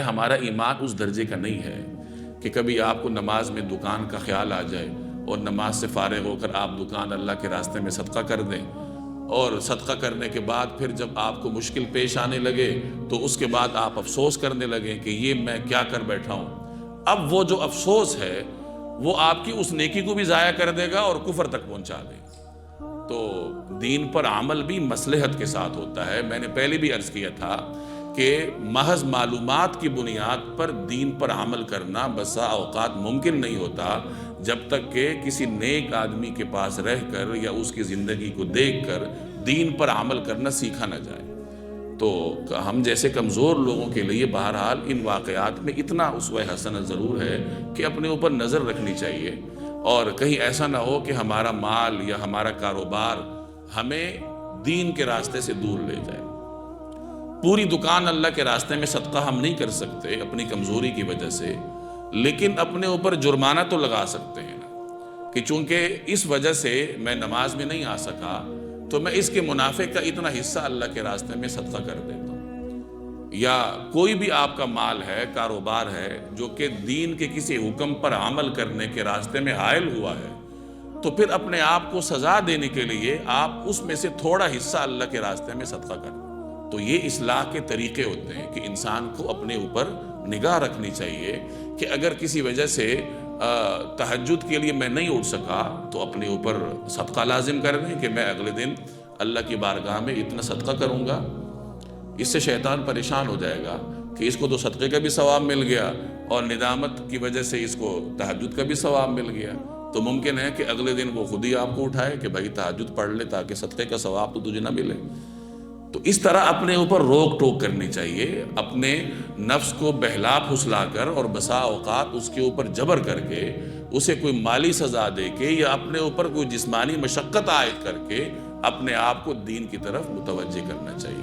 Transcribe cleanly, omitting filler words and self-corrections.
ہمارا ایمان اس درجے کا نہیں ہے کہ کبھی آپ کو نماز میں دکان کا خیال آ جائے اور نماز سے فارغ ہو کر آپ دکان اللہ کے راستے میں صدقہ کر دیں، اور صدقہ کرنے کے بعد پھر جب آپ کو مشکل پیش آنے لگے تو اس کے بعد آپ افسوس کرنے لگیں کہ یہ میں کیا کر بیٹھا ہوں۔ اب وہ جو افسوس ہے وہ آپ کی اس نیکی کو بھی ضائع کر دے گا اور کفر تک پہنچا دے گا۔ تو دین پر عمل بھی مصلحت کے ساتھ ہوتا ہے۔ میں نے پہلے بھی عرض کیا تھا کہ محض معلومات کی بنیاد پر دین پر عمل کرنا بسا اوقات ممکن نہیں ہوتا جب تک کہ کسی نیک آدمی کے پاس رہ کر یا اس کی زندگی کو دیکھ کر دین پر عمل کرنا سیکھا نہ جائے۔ تو ہم جیسے کمزور لوگوں کے لیے بہرحال ان واقعات میں اتنا اسوہ حسنہ ضرور ہے کہ اپنے اوپر نظر رکھنی چاہیے، اور کہیں ایسا نہ ہو کہ ہمارا مال یا ہمارا کاروبار ہمیں دین کے راستے سے دور لے جائے۔ پوری دکان اللہ کے راستے میں صدقہ ہم نہیں کر سکتے اپنی کمزوری کی وجہ سے، لیکن اپنے اوپر جرمانہ تو لگا سکتے ہیں نا کہ چونکہ اس وجہ سے میں نماز میں نہیں آ سکا تو میں اس کے منافع کا اتنا حصہ اللہ کے راستے میں صدقہ کر دیتا ہوں۔ یا کوئی بھی آپ کا مال ہے، کاروبار ہے جو کہ دین کے کسی حکم پر عمل کرنے کے راستے میں حائل ہوا ہے، تو پھر اپنے آپ کو سزا دینے کے لیے آپ اس میں سے تھوڑا حصہ اللہ کے راستے میں صدقہ کریں۔ تو یہ اصلاح کے طریقے ہوتے ہیں کہ انسان کو اپنے اوپر نگاہ رکھنی چاہیے کہ اگر کسی وجہ سے تہجد کے لیے میں نہیں اٹھ سکا تو اپنے اوپر صدقہ لازم کر دیں کہ میں اگلے دن اللہ کی بارگاہ میں اتنا صدقہ کروں گا۔ اس سے شیطان پریشان ہو جائے گا کہ اس کو تو صدقے کا بھی ثواب مل گیا اور ندامت کی وجہ سے اس کو تہجد کا بھی ثواب مل گیا، تو ممکن ہے کہ اگلے دن وہ خود ہی آپ کو اٹھائے کہ بھائی تہجد پڑھ لے تاکہ صدقے کا ثواب تو تجھے نہ ملے۔ تو اس طرح اپنے اوپر روک ٹوک کرنی چاہیے، اپنے نفس کو بہلا پھسلا کر اور بسا اوقات اس کے اوپر جبر کر کے اسے کوئی مالی سزا دے کے یا اپنے اوپر کوئی جسمانی مشقت عائد کر کے اپنے آپ کو دین کی طرف متوجہ کرنا چاہیے۔